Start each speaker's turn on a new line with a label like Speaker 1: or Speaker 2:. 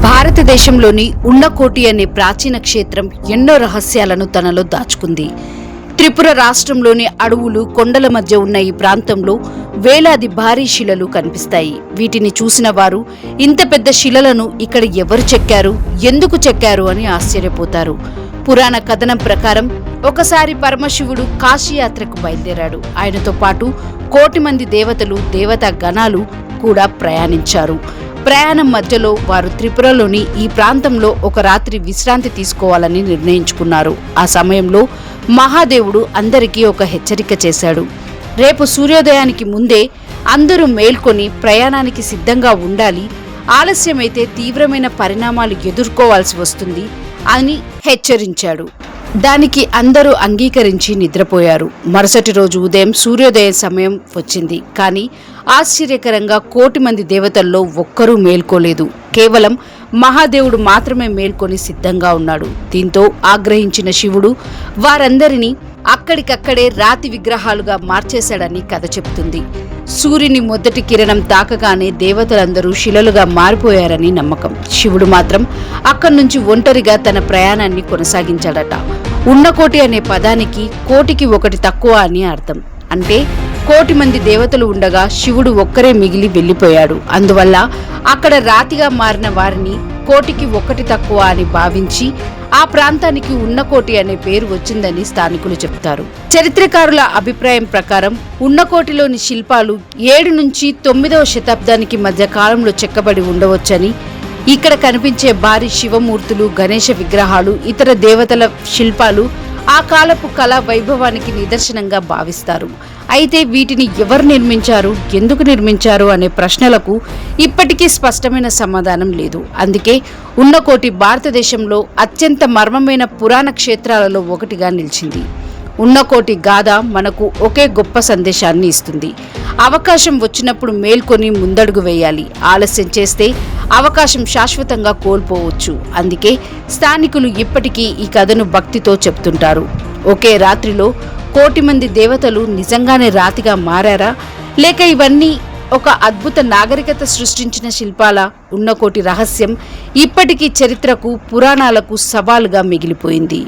Speaker 1: భారతదేశంలోని ఉన్నకోటి అనే ప్రాచీన క్షేత్రం ఎన్నో రహస్యాలను తనలో దాచుకుంది. త్రిపుర రాష్ట్రంలోని అడవులు, కొండల మధ్య ఉన్న ఈ ప్రాంతంలో వేలాది భారీ శిలలు కనిపిస్తాయి. వీటిని చూసిన వారు ఇంత పెద్ద శిలలను ఇక్కడ ఎవరు చెక్కారు, ఎందుకు చెక్కారు అని ఆశ్చర్యపోతారు. పురాణ కథనం ప్రకారం ఒకసారి పరమశివుడు కాశీయాత్రకు బయలుదేరాడు. ఆయనతో పాటు 1,000,000 మంది దేవతలు, దేవతా గణాలు కూడా ప్రయాణించారు. ప్రయాణం మధ్యలో వారు త్రిపురలోని ఈ ప్రాంతంలో ఒక రాత్రి విశ్రాంతి తీసుకోవాలని నిర్ణయించుకున్నారు. ఆ సమయంలో మహాదేవుడు అందరికీ ఒక హెచ్చరిక చేశాడు. రేపు సూర్యోదయానికి ముందే అందరూ మేల్కొని ప్రయాణానికి సిద్ధంగా ఉండాలి. ఆలస్యమైతే తీవ్రమైన పరిణామాలు ఎదుర్కోవాల్సి వస్తుంది అని హెచ్చరించాడు. దానికి అందరూ అంగీకరించి నిద్రపోయారు. మరుసటి రోజు ఉదయం సూర్యోదయ సమయం వచ్చింది. కానీ ఆశ్చర్యకరంగా 1,000,000 మంది దేవతల్లో ఒక్కరూ మేల్కోలేదు. కేవలం మహాదేవుడు మాత్రమే మేల్కొని సిద్ధంగా ఉన్నాడు. దీంతో ఆగ్రహించిన శివుడు వారందరినీ అక్కడికక్కడే రాతి విగ్రహాలుగా మార్చేశాడని కథ చెబుతుంది. సూర్యుని మొదటి కిరణం తాకగానే దేవతలందరూ శిలలుగా మారిపోయారని నమ్మకం. శివుడు మాత్రం అక్కడి నుంచి ఒంటరిగా తన ప్రయాణాన్ని కొనసాగించాడట. ఉన్నకోటి అనే పదానికి 1,000,000కి 1 తక్కువ అని అర్థం. అంటే 1,000,000 మంది దేవతలు ఉండగా శివుడు ఒక్కరే మిగిలి వెళ్లిపోయాడు. అందువల్ల అక్కడ రాతిగా మారిన వారిని 1,000,000కి 1 తక్కువ అని భావించి ఆ ప్రాంతానికి ఉన్నకోటి అనే పేరు వచ్చిందని స్థానికులు చెబుతారు. చరిత్రకారుల అభిప్రాయం ప్రకారం ఉన్నకోటిలోని శిల్పాలు 7 నుంచి 9వ శతాబ్దానికి మధ్య కాలంలో చెక్కబడి ఉండవచ్చని, ఇక్కడ కనిపించే భారీ శివమూర్తులు, గణేశ విగ్రహాలు, ఇతర దేవతల శిల్పాలు ఆ కాలపు కళా వైభవానికి నిదర్శనంగా భావిస్తారు. అయితే వీటిని ఎవరు నిర్మించారు, ఎందుకు నిర్మించారు అనే ప్రశ్నలకు ఇప్పటికీ స్పష్టమైన సమాధానం లేదు. అందుకే ఉన్నకోటి భారతదేశంలో అత్యంత మర్మమైన పురాణ క్షేత్రాలలో ఒకటిగా నిలిచింది. ఉన్నకోటి గాథ మనకు ఒకే గొప్ప సందేశాన్ని ఇస్తుంది. అవకాశం వచ్చినప్పుడు మేల్కొని ముందడుగు వేయాలి. ఆలస్యం చేస్తే అవకాశం శాశ్వతంగా కోల్పోవచ్చు. అందుకే స్థానికులు ఇప్పటికీ ఈ కథను భక్తితో చెప్తుంటారు. ఒకే రాత్రిలో 1,000,000 మంది దేవతలు నిజంగానే రాతిగా మారారా, లేక ఇవన్నీ ఒక అద్భుత నాగరికత సృష్టించిన శిల్పాల? ఉన్నకోటి రహస్యం ఇప్పటికీ చరిత్రకు, పురాణాలకు సవాలుగా మిగిలిపోయింది.